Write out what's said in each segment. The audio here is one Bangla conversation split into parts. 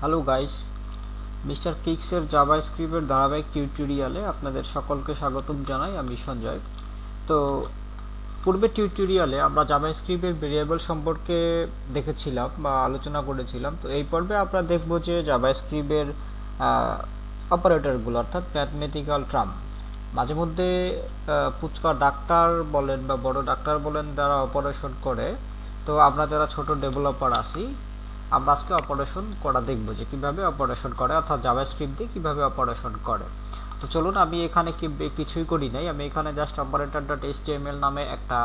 হ্যালো গাইস, মিস্টার কিক্সের জাভাস্ক্রিপ্টের ধারাবাহিক টিউটোরিয়ালে আপনাদের সকলকে স্বাগতম জানাই। আমি সঞ্জয়। তো পূর্বের টিউটোরিয়ালে আমরা জাভাস্ক্রিপ্টের ভেরিয়েবল সম্পর্কে দেখেছিলাম বা আলোচনা করেছিলাম। তো এই পর্বে আমরা দেখব যে জাভাস্ক্রিপ্টের অপারেটরগুলো অর্থাৎ ম্যাথমেটিক্যাল টার্ম, মাঝে মধ্যে পুচকা ডাক্তার বলেন বা বড় ডাক্তার বলেন যারা অপারেশন করে। তো আমরা যারা ছোট ডেভেলপার আছি, আমরা আজকে অপারেশন করা দেখব যে কিভাবে অপারেশন করে, অর্থাৎ জাভাস্ক্রিপ্ট দিয়ে কিভাবে অপারেশন করে। তো চলুন, আমি এখানে কিছুই করি নাই, আমি এখানে জাস্ট অপারেটর ডট এইচটিএমএল নামে একটা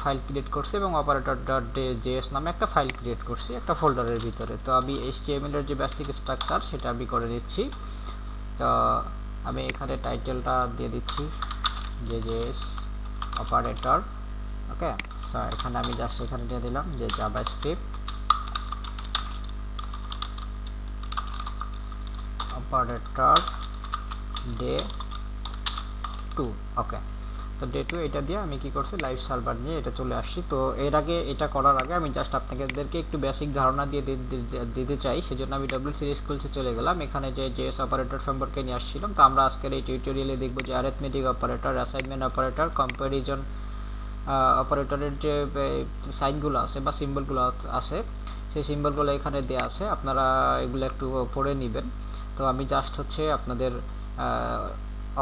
ফাইল ক্রিয়েট করছি এবং অপারেটর ডট জেএস নামে একটা ফাইল ক্রিয়েট করছি একটা ফোল্ডারের ভিতরে। তো আমি এইচটিএমএল এর যে বেসিক স্ট্রাকচার সেটা আমি করে নিচ্ছি। তো আমি এখানে টাইটেলটা দিয়ে দিচ্ছি যে জেএস অপারেটর। ওকে, সো এখানে আমি জাস্ট এখানে দিয়ে দিলাম যে জাভাস্ক্রিপ্ট অপারেটর ডে 2। ওকে, তো ডে 2 এটা দিয়ে আমি কি করছি, লাইভ সার্ভার নিয়ে এটা চলে আসছি। তো এর আগে, এটা করার আগে আমি জাস্ট আপনাদেরকে একটু বেসিক ধারণা দিয়ে দিতে চাই, সেজন্য আমি WC স্কুলসে চলে গেলাম। এখানে যে জেএস অপারেটর সম্পর্কে নিয়ে আসছিলাম। তো আমরা আজকের এই টিউটোরিয়ালে দেখব যে arithmetic operator, assignment operator, comparison অপারেটরের যে সাইনগুলো আছে বা সিম্বলগুলো আছে, সেই সিম্বলগুলো এখানে দেওয়া আছে, আপনারা এগুলো একটু পড়ে নেবেন। তো আমি জাস্ট হচ্ছে আপনাদের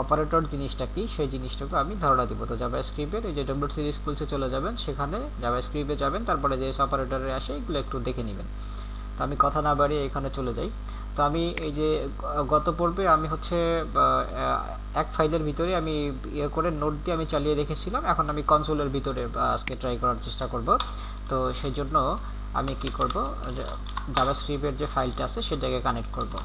অপারেটর জিনিসটা কি সেই জিনিসটাকে আমি ধারণা দিব। তো জাভাস্ক্রিপ্টের এই যে WC স্কুলসে চলে যাবেন, সেখানে জাভাস্ক্রিপ্টে যাবেন, তারপরে যে অপারেটরে আসে এগুলো একটু দেখে নেবেন। তো আমি কথা না বাড়িয়ে এখানে চলে যাই। তো আমি এই যে গত পর্বে আমি হচ্ছে এক ফাইলের ভিতরে আমি ইয়ে করে নোট দিয়ে আমি চালিয়ে রেখেছিলাম। এখন আমি কনসোলের ভিতরে আজকে ট্রাই করার চেষ্টা করব। তো সেই জন্য আমি কি করব, জাভাস্ক্রিপ্টের যে ফাইলটা আছে সেটাকে কানেক্ট করব।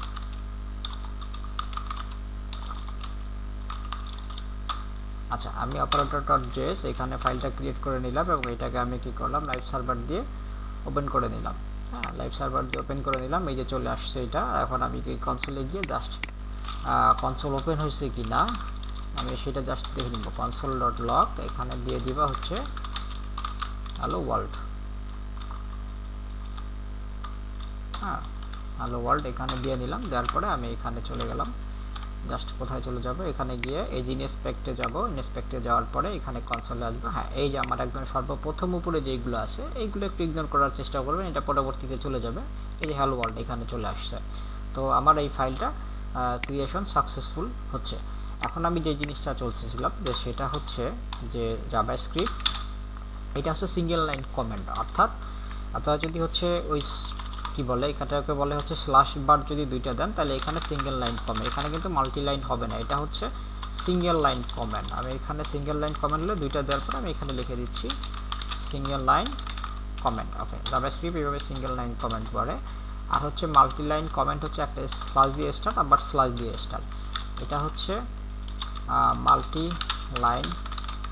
আচ্ছা, আমি অপারেটর ডট জেএস এখানে ফাইলটা ক্রিয়েট করে নিলাম এবং এটাকে আমি কি করলাম, লাইভ সার্ভার দিয়ে ওপেন করে নিলাম। হ্যাঁ, লাইভ সার্ভার দিয়ে ওপেন করে নিলাম। এই যে চলে আসছে এটা। এখন আমি কি কনসোলে গিয়ে জাস্ট কনসোল ওপেন হয়েছে কি না আমি সেটা জাস্ট দেখে নিব। কনসোল ডট লগ এখানে দিয়ে দিবা হচ্ছে হ্যালো ওয়ার্ল্ড। হ্যাঁ, হ্যালো ওয়ার্ল্ড এখানে দিয়ে নিলাম। দেওয়ার পরে আমি এখানে চলে গেলাম। জাস্ট কোথায় চলে যাব, এখানে গিয়ে এই যে ইনস্পেক্টে যাব। ইনস্পেক্টে যাওয়ার পরে এখানে কনসোলে আসবো। হ্যাঁ, এই যে আমার একদম সর্বপ্রথম উপরে যেগুলো আছে এইগুলো একটু ইগনোর করার চেষ্টা করবেন, এটা পরবর্তীতে চলে যাবে। এই যে হ্যালো ওয়ার্ল্ড এখানে চলে আসছে। তো আমার এই ফাইলটা ক্রিয়েশন সাকসেসফুল হচ্ছে। এখন আমি যে জিনিসটা চলতেছিলাম যে সেটা হচ্ছে যে জাভাস্ক্রিপ্ট, এটা হচ্ছে সিঙ্গেল লাইন কমেন্ট, অর্থাৎ আপনারা যদি হচ্ছে ওই কি বলে এটাকে বলে হচ্ছে স্ল্যাশ বার যদি দুইটা দেন তাহলে এখানে সিঙ্গেল লাইন কমেন্ট, এখানে কিন্তু মাল্টি লাইন হবে না, এটা হচ্ছে সিঙ্গেল লাইন কমেন্ট। আমি এখানে সিঙ্গেল লাইন কমেন্ট হলে দুইটা দেওয়ার পরে আমি এখানে লিখে দিচ্ছি সিঙ্গেল লাইন কমেন্ট। ওকে, জাভাস্ক্রিপ্ট এইভাবে সিঙ্গেল লাইন কমেন্ট করে। আর হচ্ছে মাল্টি লাইন কমেন্ট হচ্ছে একটা স্ল্যাশ দিয়ে স্টার্ট, আবার স্ল্যাশ দিয়ে স্টার্ট, এটা হচ্ছে মাল্টি লাইন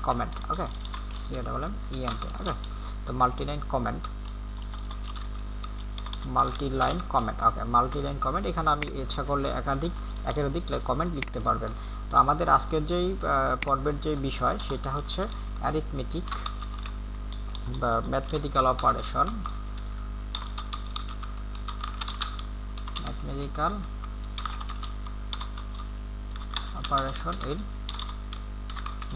কমেন্ট। ওকে, এটা বললাম ইএনট। ওকে, তো multi line comment, multi line comment. Okay, multi line comment, এখানে আমি ইচ্ছা করলে একের অধিক কমেন্ট লিখতে পারবেন। তো আমাদের আজকের যেই পর্বের যে বিষয় সেটা হচ্ছে অ্যারিথমেটিক বা ম্যাথমেটিক্যাল অপারেশন, ম্যাথমেটিক্যাল অপারেশন এর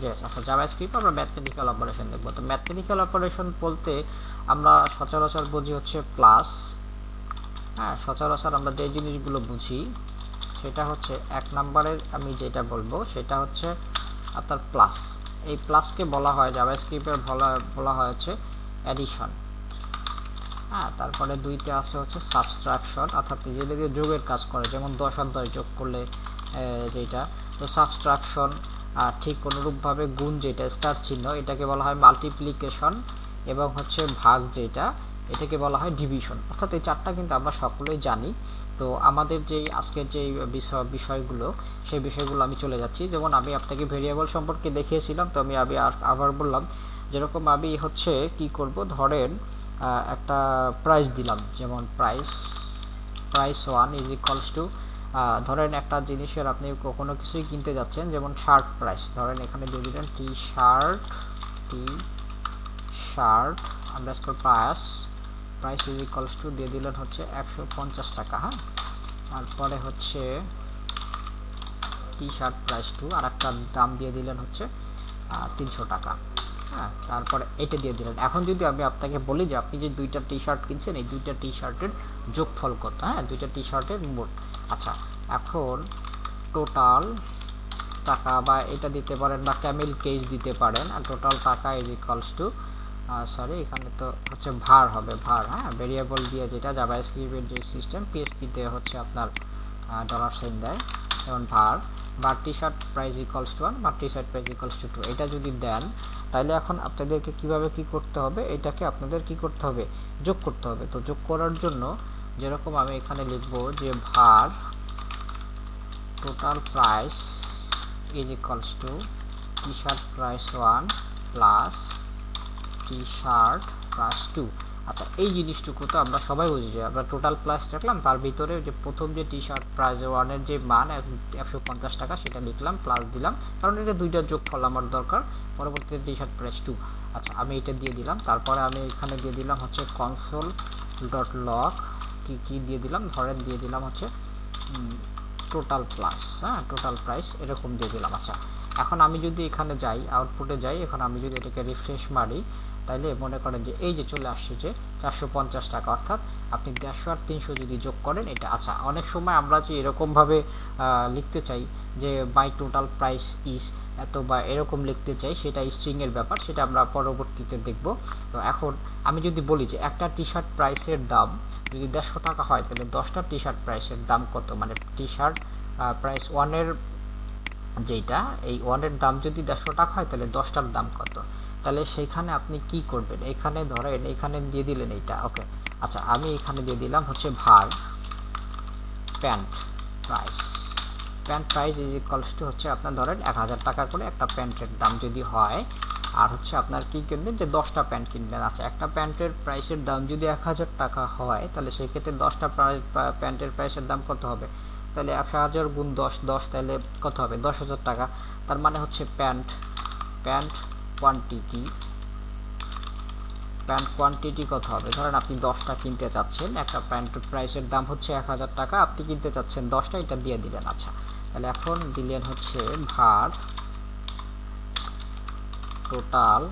ইয়েস। আচ্ছা, জাভাস্ক্রিপ্ট আমরা ম্যাথমেটিক্যাল অপারেশন দেখব। তো ম্যাথমেটিক্যাল অপারেশন বলতে আমরা সচরাচর বুঝি হচ্ছে প্লাস। হ্যাঁ, সচরাচর আমরা যে জিনিসগুলো বুঝি সেটা হচ্ছে এক নম্বরে আমি যেটা বলবো সেটা হচ্ছে আপনার প্লাস। এই প্লাসকে বলা হয় জাভাস্ক্রিপ্টের বলা হয় হচ্ছে অ্যাডিশন। হ্যাঁ, তারপরে দুইতে আছে হচ্ছে সাবস্ট্রাকশন, অর্থাৎ যেটা দিয়ে যোগের কাজ করে, যেমন 10 আর 10 যোগ করলে যেটা, তো সাবস্ট্রাকশন। আর ঠিক অনুরূপভাবে গুণ যেটা স্টার চিহ্ন, এটাকে বলা হয় মাল্টিপ্লিকেশন, এবং হচ্ছে ভাগ যেটা এটাকে বলা হয় ডিভিশন। অর্থাৎ এই চারটা কিন্তু আমরা সকলেই জানি। তো আমাদের যেই আজকের যে বিষয়গুলো সেই বিষয়গুলো আমি চলে যাচ্ছি। যেমন আমি আপনাকে ভেরিয়েবল সম্পর্কে দেখিয়েছিলাম, তো আমি আবার বললাম যেরকম আমি হচ্ছে কি করব, ধরেন একটা প্রাইস দিলাম, যেমন প্রাইস 1 ইজ ইকুয়ালস টু, ধরেন একটা জিনিসের আপনি কোনো কিছুই কিনতে যাচ্ছেন, যেমন শার্ট প্রাইস, ধরেন এখানে দিয়ে দিলেন T shirt underscore price price is equals two দিয়ে দিলেন হচ্ছে 150 টাকা। হ্যাঁ, তারপরে হচ্ছে টি শার্ট প্রাইস 2 আর একটা দাম দিয়ে দিলেন হচ্ছে 300 টাকা। হ্যাঁ, তারপরে এটা দিয়ে দিলেন। এখন যদি আমি আপনাকে বলি যে আপনি যে দুইটা টি শার্ট কিনছেন এই দুইটা টি শার্টের যোগফল কত, হ্যাঁ দুইটা টি শার্টের মোট। আচ্ছা, এখন টোটাল টাকা বা এটা দিতে পারেন বা ক্যামেল কেস দিতে পারেন, আর টোটাল টাকা ইজ ইকুয়ালস টু সরি এখানে তো হচ্ছে ভার হবে, ভার। হ্যাঁ, ভেরিয়েবল দিয়ে যেটা জাভাস্ক্রিপ্টের যে সিস্টেম, পিএসপিতে হচ্ছে আপনার ডলার সাইন দেয়, যেমন ভার বা T shirt price equals to 1 বা T shirt price equals to 2 এটা যদি দেন, তাহলে এখন আপনাদেরকে কিভাবে কি করতে হবে, এটাকে আপনাদের কি করতে হবে, যোগ করতে হবে। তো যোগ করার জন্য যেরকম আমি এখানে লিখব যে ভার total price is equals two T shirt price 1 plus T shirt price 2। আচ্ছা, এই জিনিসটুকু তো আমরা সবাই বুঝি যে আমরা টোটাল প্রাইস রাখলাম, তার ভিতরে যে প্রথম যে টি শার্ট প্রাইস 1-এর যে মান 150 টাকা সেটা লিখলাম, প্লাস দিলাম, কারণ এটা দুইটার যোগফল আমার দরকার, পরবর্তীতে টি শার্ট প্রাইস 2। আচ্ছা, আমি এটা দিয়ে দিলাম, তারপরে আমি এখানে দিয়ে দিলাম হচ্ছে কনসোল ডট লগ কি দিয়ে দিলাম, ধরেন দিয়ে দিলাম হচ্ছে টোটাল প্লাস, হ্যাঁ টোটাল প্রাইস এরকম দিয়ে দিলাম। আচ্ছা, এখন আমি যদি এখানে যাই, আউটপুটে যাই, এখন আমি যদি এটাকে রিফ্রেশ মারি, তাইলে মনে করেন যে এই যে চলে আসছে যে 450 টাকা, অর্থাৎ আপনি 150 আর 300 যদি যোগ করেন এটা। আচ্ছা, অনেক সময় আমরা যে এরকমভাবে লিখতে চাই যে বাই টোটাল প্রাইস ইজ এত বা এরকম লিখতে চাই, সেটা স্ট্রিংয়ের ব্যাপার, সেটা আমরা পরবর্তীতে দেখব। তো এখন আমি যদি বলি যে একটা টি শার্ট প্রাইসের দাম যদি 150 টাকা হয়, তাহলে 10টা টি শার্ট প্রাইসের দাম কত, মানে টি শার্ট প্রাইস 1-এর যেটা, এই 1-এর দাম যদি 150 টাকা হয়, তাহলে 10টার দাম কত, তাহলে সেইখানে আপনি কি করবেন, এখানে ধরেন এখানে দিয়ে দিলেন এইটা। ওকে, আচ্ছা, আমি এখানে দিয়ে দিলাম হচ্ছে ভার pant price is equals two হচ্ছে আপনার ধরেন 1000 টাকা করে একটা প্যান্টের দাম যদি হয়, আর হচ্ছে আপনার কি কিনবেন যে 10টা প্যান্ট কিনবেন। আচ্ছা, একটা প্যান্টের প্রাইসের দাম যদি 1000 টাকা হয়, তাহলে সেই ক্ষেত্রে 10টা প্যান্টের প্রাইসের দাম কত হবে, তাহলে 1000 গুণ 10 তাহলে কত হবে, 10,000 টাকা। তার মানে হচ্ছে প্যান্ট কোয়ান্টিটি কত হবে, ধরেন আপনি 10টা কিনতে চাচ্ছেন, একটা প্যান্টের প্রাইসের দাম হচ্ছে 1000 টাকা, আপনি কিনতে চাচ্ছেন 10টা, এটা দিয়ে দিলেন। আচ্ছা, তাহলে এখন দিলেন হচ্ছে ভার টোটাল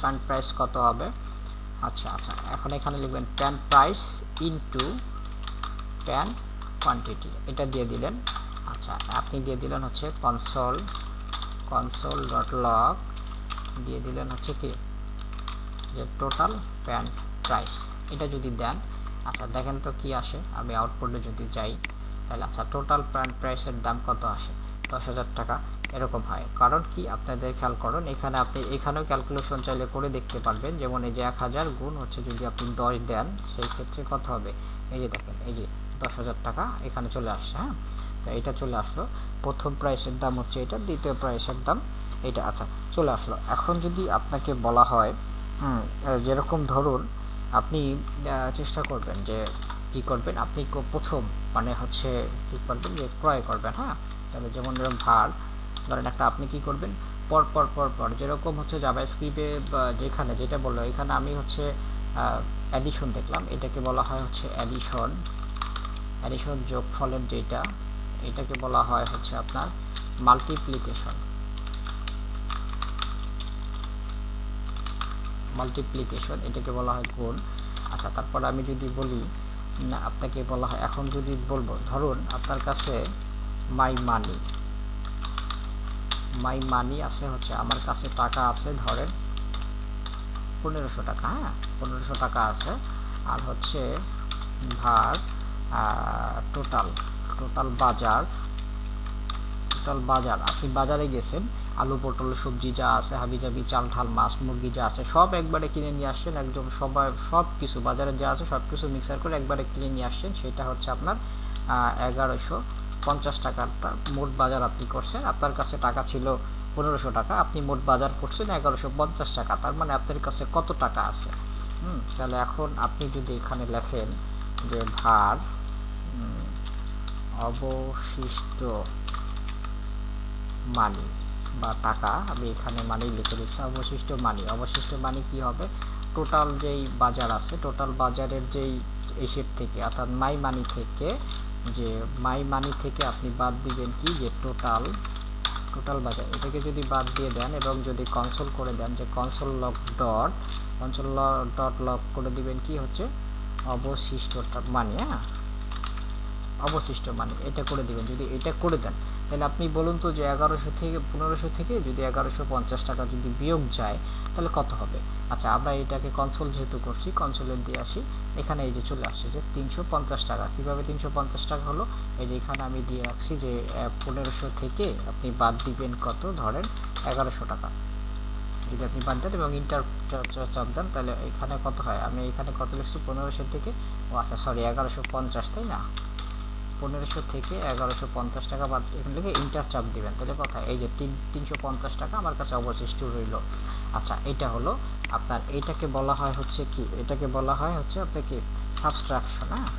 প্যান্ট প্রাইস কত হবে। আচ্ছা, এখন এখানে লিখবেন pant price into pant quantity, এটা দিয়ে দিলেন। আচ্ছা, আপনি দিয়ে দিলেন হচ্ছে কনসোল ডট লগ দিয়ে দিলেন হচ্ছে কি যে টোটাল প্যান্ট প্রাইস, এটা যদি দেন, আচ্ছা দেখেন তো কি আসে, আমি আউটপুটে যদি যাই, তাহলে আচ্ছা টোটাল প্যান্ট প্রাইসের দাম কত আসে, 10,000 টাকা এরকম হয়। কারণ কি, আপনাদের খেয়াল করুন, এখানে আপনি এখানেও ক্যালকুলেশন চাইলে করে দেখতে পারবেন, যেমন এই যে 1000 গুণ হচ্ছে যদি আপনি 10 দেন, সেই ক্ষেত্রে কত হবে, এই যে দেখেন এই যে 10,000 টাকা এখানে চলে আসছে। হ্যাঁ, তো এটা চলে আসলো, প্রথম প্রাইসের দাম হচ্ছে এটা, দ্বিতীয় প্রাইসের দাম এটা। আচ্ছা, চলে আসলো। এখন যদি আপনাকে বলা হয় যেরকম ধরুন আপনি চেষ্টা করবেন যে কি করবেন, আপনি প্রথম মানে হচ্ছে কি করবেন যে ক্রয় করবেন। হ্যাঁ, তাহলে যেমন ভার ধরেন একটা, আপনি কি করবেন পর যেরকম হচ্ছে জাভাস্ক্রিপ্টে যেখানে যেটা বললো, এখানে আমি হচ্ছে অ্যাডিশন দেখলাম, এটাকে বলা হয় হচ্ছে অ্যাডিশন যোগফলের যেটা, এটাকে বলা হয় হচ্ছে আপনার মাল্টিপ্লিকেশন, এটাকে বলা হয় গুণ। আচ্ছা, তারপর আমি যদি বলি আপনাকে বলা হয়, এখন যদি বলবো ধরুন আপনার কাছে মাই মানি আছে, হচ্ছে আমার কাছে টাকা আছে ধরেন 1500 টাকা। হ্যাঁ, 1500 টাকা আছে, আর হচ্ছে ভার টোটাল বাজার, আপনি বাজারে গেছেন, আলু পটল সবজি যা আছে, হাবিজাবি চাল ঢাল মাছ মুরগি যা আছে সব একবারে কিনে নিয়ে আসছেন, একদম সব কিছু বাজারে যা আছে সব কিছু মিক্সার করে একবারে কিনে নিয়ে আসছেন, সেটা হচ্ছে আপনার 1150 টাকাটা মোট বাজার আপনি করছেন। আপনার কাছে টাকা ছিল 1500 টাকা, আপনি মোট বাজার করছেন 1150 টাকা, তার মানে আপনার কাছে কত টাকা আছে। তাহলে এখন আপনি যদি এখানে লেখেন যে ভার অবশিষ্ট বা টাকা, আমি এখানে মানি লিখে দিচ্ছি। অবশিষ্ট মানি কি হবে, টোটাল যেই বাজার আছে, টোটাল বাজারের যেই হিসেব থেকে, অর্থাৎ মাই মানি থেকে আপনি বাদ দিবেন কি, যে টোটাল বাজার, এটাকে যদি বাদ দিয়ে দেন এবং যদি কনসোল করে দেন, যে কনসোল ডট লগ করে দিবেন কি হচ্ছে অবশিষ্ট মানি। হ্যাঁ, অবশিষ্ট মানি এটা করে দিবেন। যদি এটা করে দেন তাহলে আপনি বলুন তো, যে 1500 থেকে যদি 1150 টাকা যদি বিয়োগ যায় তাহলে কত হবে। আচ্ছা, আমরা এটাকে কনসোল যেহেতু করছি, কনসোলে দিয়ে আসি। এখানে এই যে চলে আসছে যে 350 টাকা। কীভাবে 350 টাকা হলো, এই যে এখানে আমি দিয়ে রাখছি যে 1500 থেকে আপনি বাদ দিবেন কত, ধরেন 1100 টাকা। যদি আপনি বাদ দেন এবং ইন্টার চাপ দেন তাহলে এখানে কত হয়, আমি এখানে কত লিখছি, 1500 থেকে, ও আচ্ছা সরি 1150, তাই না, 1500 থেকে 1150 টাকা বাদ, এখান থেকে ইন্টার চাপ দিবেন, তাহলে কথা এই যে 350 টাকা আমার কাছে অবশিষ্ট রইল। আচ্ছা, এটা হলো আপনার, এইটাকে বলা হয় হচ্ছে কি, এটাকে বলা হয় হচ্ছে আপনাকে সাবট্রাকশন। হ্যাঁ,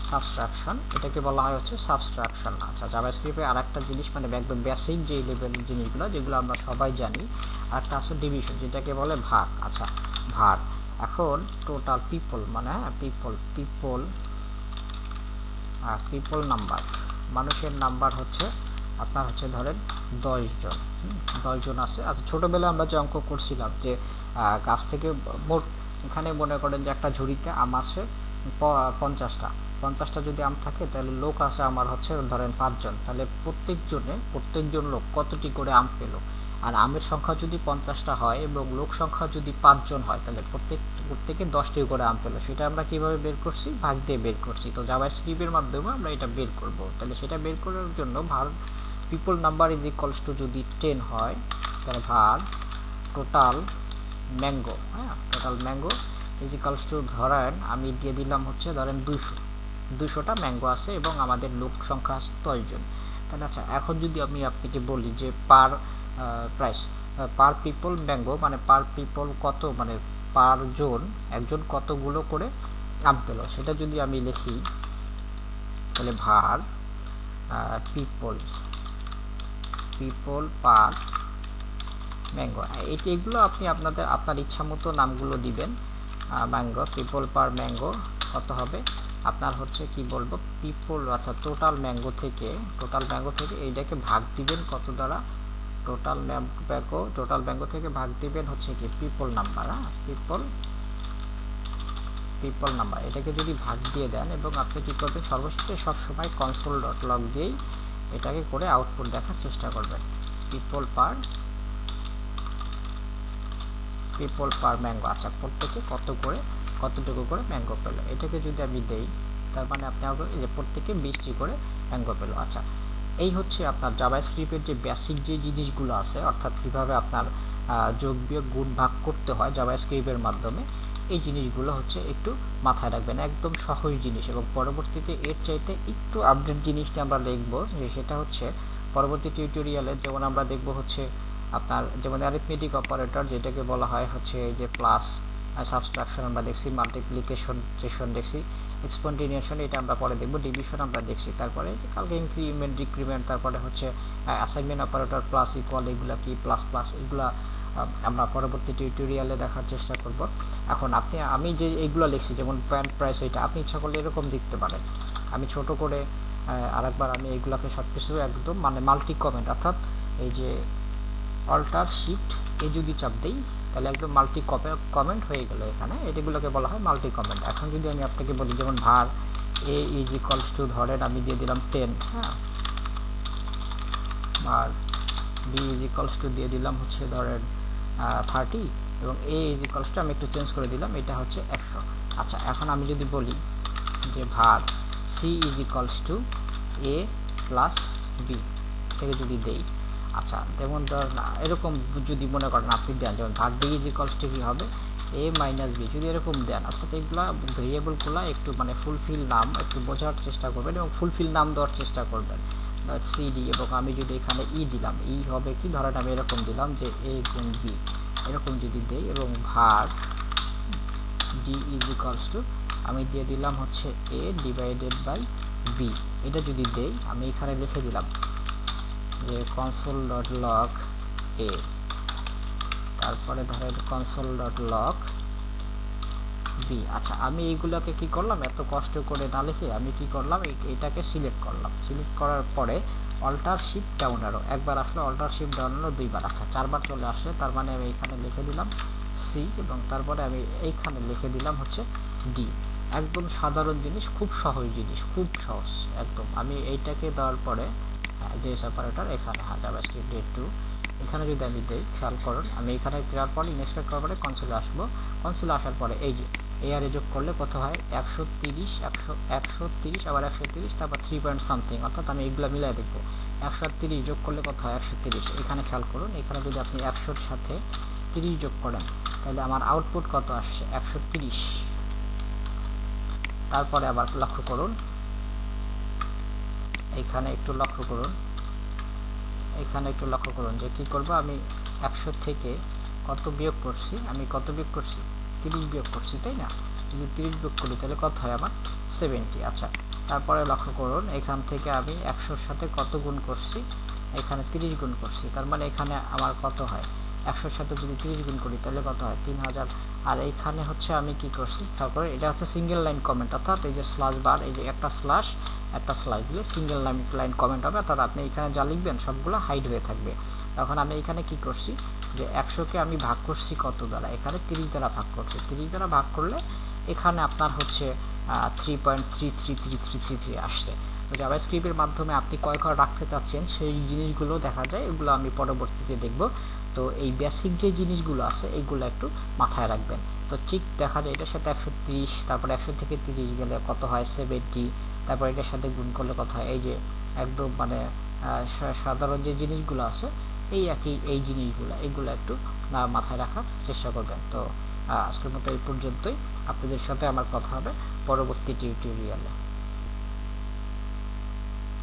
সাবট্রাকশন, এটাকে বলা হয় হচ্ছে সাবট্রাকশন। আচ্ছা, জাভাস্ক্রিপ্টে আরেকটা জিনিস, মানে একদম বেসিক যে লেভেলের জিনিসগুলো যেগুলো আমরা সবাই জানি, আরেকটা আছে ডিভিশন, যেটাকে বলে ভাগ। আচ্ছা, ভাগ। এখন টোটাল পিপল, মানে পিপল নাম্বার, মানুষের নাম্বার হচ্ছে আপনার হচ্ছে ধরেন 10 জন। 10 জন আছে। আচ্ছা, ছোটোবেলায় আমরা যে অঙ্ক করছিলাম যে গাছ থেকে মোট, এখানে মনে করেন যে একটা ঝুড়িতে আম আছে 50টা যদি আম থাকে, তাহলে লোক আছে আমার হচ্ছে ধরেন 5 জন, তাহলে প্রত্যেকজন লোক কতটি করে আম পেল। আর আমের সংখ্যা যদি 50টা হয় এবং লোক সংখ্যা যদি 5 জন হয়, তাহলে প্রত্যেকে 10টি করে আম পেল। সেটা আমরা কিভাবে বের করছি, ভাগ দিয়ে বের করছি। তো জাভাস্ক্রিপ্টের মাধ্যমে আমরা এটা বের করব। তাহলে সেটা বের করার জন্য people number is equals two যদি 10 হয়, তাহলে ভাগ টোটাল ম্যাঙ্গো। হ্যাঁ, total mango is equals two, ধরেন আমি দিয়ে দিলাম হচ্ছে ধরেন 200টা ম্যাঙ্গো আছে এবং আমাদের লোক সংখ্যা আছে 10 জন। তাহলে আচ্ছা, এখন যদি আমি আপনাকে বলি যে পার পিপল ম্যাঙ্গো, মানে পার পিপল কত, মানে পার জন, একজন কতগুলো করে আম পেল, সেটা যদি আমি লিখি, তাহলে ভার পিপল পার ম্যাঙ্গো, এগুলো আপনি আপনার ইচ্ছা মতো নামগুলো দিবেন। ম্যাঙ্গো, পিপল পার ম্যাঙ্গো কত হবে আপনার হচ্ছে কি বলবো, পিপল, আচ্ছা টোটাল ম্যাঙ্গো থেকে এইটাকে ভাগ দিবেন কত দ্বারা, টোটাল ম্যাঙ্গো থেকে ভাগ দিবেন হচ্ছে কি পিপল নাম্বার। হ্যাঁ, পিপল নাম্বার, এটাকে যদি ভাগ দিয়ে দেন এবং আপনি কি করবেন, সর্বশেষে সবসময় কনসোল ডট লগ দিয়েই এটাকে করে আউটপুট দেখার চেষ্টা করবেন। পিপল পার ম্যাঙ্গো, আচ্ছা প্রত্যেকে কতটুকু করে ম্যাঙ্গো পেলো, এটাকে যদি আমি দেই, তার মানে আপনি এই যে প্রত্যেকে 20টি করে ম্যাঙ্গো পেলো। আচ্ছা, এই হচ্ছে আপনার জাভাস্ক্রিপ্টের যে বেসিক যে জিনিসগুলো আছে, অর্থাৎ কীভাবে আপনার যোগ বিয়োগ গুণ ভাগ করতে হয় জাভাস্ক্রিপ্টের মাধ্যমে, এই জিনিসগুলো হচ্ছে একটু মাথায় রাখবেন, একদম সহজ জিনিস। এবং পরবর্তীতে এর চাইতে একটু আপডেট জিনিসটা আমরা দেখব, যে সেটা হচ্ছে পরবর্তী টিউটোরিয়ালে, যেমন আমরা দেখব হচ্ছে আপনার যেমন অ্যারিথমেটিক অপারেটর, যেটাকে বলা হয় হচ্ছে যে প্লাস, সাবট্রাকশন আমরা দেখছি, মাল্টিপ্লিকেশন দেখছি, এক্সপন্টিনিউশন এটা আমরা পরে দেখব, ডিভিশন আমরা দেখছি, তারপরে কালকে ইনক্রিমেন্ট ডিক্রিমেন্ট, তারপরে হচ্ছে অ্যাসাইনমেন্ট অপারেটর, প্লাস ইকুয়াল, এগুলা কি প্লাস এগুলা আমরা পরবর্তী টিউটোরিয়ালে দেখার চেষ্টা করব। এখন আমি যে এইগুলো লিখছি, যেমন পয়েন্ট প্রাইস, এটা আপনি ইচ্ছা করলে এরকম লিখতে পারেন। আমি ছোট করে আরেকবার আমি এইগুলোকে সব কিছু একদম মানে মাল্টি কমেন্ট, অর্থাৎ এই যে অল্টার শিফট যদি চাপ দিই, তাহলে একদম মাল্টি কমেন্ট হয়ে গেল এখানে, এগুলোকে বলা হয় মাল্টি কমেন্ট। এখন যদি আমি আপনাকে বলি, যেমন ভার এ ইজ ইকুয়ালস টু, ধরেন আমি দিয়ে দিলাম 10, হ্যাঁ, ভার বি ইজ ইকুয়ালস টু দিয়ে দিলাম হচ্ছে ধরেন 30, এবং এ ইজ ইকুয়ালস টু আমি একটু চেঞ্জ করে দিলাম, এটা হচ্ছে 100। আচ্ছা, এখন আমি যদি বলি যে ভার C is equals to A plus B, এটাকে যদি দেই, আচ্ছা যেমন ধরেন এরকম যদি মনে করেন আপনি দেন, যেমন ভার ডি ইজ ইকুয়ালস টু কী হবে, এ মাইনাস বি, যদি এরকম দেন, অর্থাৎ এইগুলো ভেরিয়েবলগুলো একটু মানে ফুলফিল নাম একটু বোঝার চেষ্টা করবেন এবং ফুলফিল নাম দেওয়ার চেষ্টা করবেন, সিডি। এবং আমি যদি এখানে ই দিলাম, ই হবে কি, ধরেন আমি এরকম দিলাম যে এ গুণ বি, এরকম যদি দেই, এবং ভার ডি ইজ ইকুয়ালস টু আমি দিয়ে দিলাম হচ্ছে এ ডিভাইডেড বাই বি, এটা যদি দেই, আমি এখানে লিখে দিলাম যে console.log a, তারপরে ধরেন console.log b। আচ্ছা, আমি এইগুলোকে কি করলাম, এত কষ্ট করে না লিখে আমি কি করলাম, এটাকে সিলেক্ট করলাম। সিলেক্ট করার পরে অল্টার শিফট ডাউন অ্যারো, একবার আসলে অল্টার শিফট ডাউন অ্যারো দুইবার, আচ্ছা চারবার চলে আসলে, তার মানে আমি এখানে লিখে দিলাম সি, এবং তারপরে আমি এইখানে লিখে দিলাম হচ্ছে ডি। একদম সাধারণ জিনিস, খুব সহজ জিনিস, খুব সহজ একদম। আমি এইটাকে দেওয়ার পরে যে সেপারেটর এখানে জাভাস্ক্রিপ্ট ডে 2 এখানে যদি আমি দেই, খেয়াল করুন আমি এখানে দেওয়ার পরে ইনস্পেক্ট করার পরে কনসোলে আসবো। কনসোলে আসার পরে এই যে এআরে যোগ করলে কত হয়, 130 130 আবার 130, তারপর 3 পয়েন্ট সামথিং, অর্থাৎ আমি এগুলো মিলাই দেখবো। 130 যোগ করলে কত হয়, 130। এখানে খেয়াল করুন, এখানে যদি আপনি 100-র সাথে 30 যোগ করেন তাহলে আমার আউটপুট কত আসছে, 130। তারপরে আবার লক্ষ্য করুন, এখানে একটু লক্ষ্য করুন, এখানে একটু লক্ষ্য করুন যে কি করব, আমি 100 থেকে কত বিয়োগ করছি, আমি কত বিয়োগ করছি, 30 বিয়োগ করছি, তাই না? যদি 30 বিয়োগ করি তাহলে কত হয় আমার, 70। আচ্ছা, তারপরে লক্ষ্য করুন, এখান থেকে আমি 100-র সাথে কত গুণ করছি, এখানে 30 গুণ করছি, তার মানে এখানে আমার কত হয়, 100-র সাথে যদি 30 গুণ করি তাহলে কত হয়, 3000। আর এইখানে হচ্ছে আমি কি করছি, খেয়াল করে, এটা হচ্ছে সিঙ্গেল লাইন কমেন্ট, অর্থাৎ এই যে স্ল্যাশ বার, এই যে একটা স্ল্যাশ একটা স্লাইড দিলে সিঙ্গেল লাইন কমেন্ট হবে, অর্থাৎ আপনি এখানে যা লিখবেন সবগুলো হাইড হয়ে থাকবে। তখন আমি এখানে কি করছি, যে 100-কে আমি ভাগ করছি কত দ্বারা, এখানে 30 দ্বারা ভাগ করছি। 30 দ্বারা ভাগ করলে এখানে আপনার হচ্ছে 3.33333 আসছে। তো জাভাস্ক্রিপ্টের মাধ্যমে আপনি কয় ঘর রাখতে চাচ্ছেন সেই জিনিসগুলো দেখা যায়, এগুলো আমি পরবর্তীতে দেখব। তো এই বেসিক যে জিনিসগুলো আছে এইগুলো একটু মাথায় রাখবেন। তো ঠিক দেখা যায় এটার সাথে 130, তারপর 100 থেকে 30 গেলে কত হয়, 70, তারপর এটার সাথে গুণ করলে কত হয়, এই যে একদম মানে সাধারণ যে জিনিসগুলো আছে এই একই এই জিনিসগুলো, এইগুলো একটু মাথায় রাখার চেষ্টা করবেন। তো আজকের মতো এই পর্যন্তই, আপনাদের সাথে আমার কথা হবে পরবর্তী টিউটোরিয়ালে।